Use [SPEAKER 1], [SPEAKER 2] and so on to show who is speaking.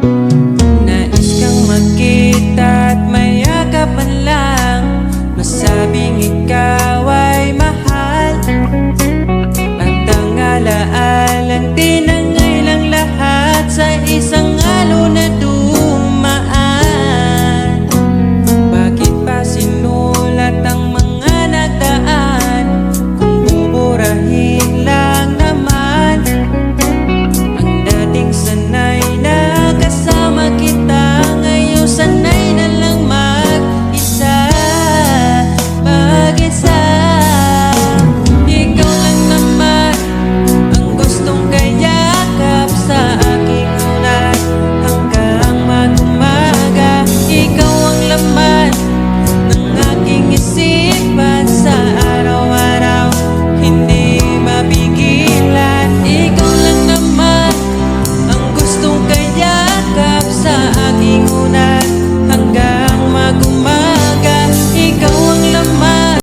[SPEAKER 1] Nais kang magkita at mayakap man lang, masabing ikaw ay mahal. At ang alaalang tinangay lang lahat sa isang alo na dumaan. Bakit pa sinulat ang mga nagdaan kung buburahin lang naman ang dating sanay na kasama kita? Ngayon sanay na lang mag-isa, mag-isa. Ikaw lang naman ang gustong kayakap sa aking unan hanggang mag-umaga. Ikaw ang laman ng aking isipan sa araw-araw, hindi mapigilan. Ikaw lang naman ang gustong kayakap sa aking unan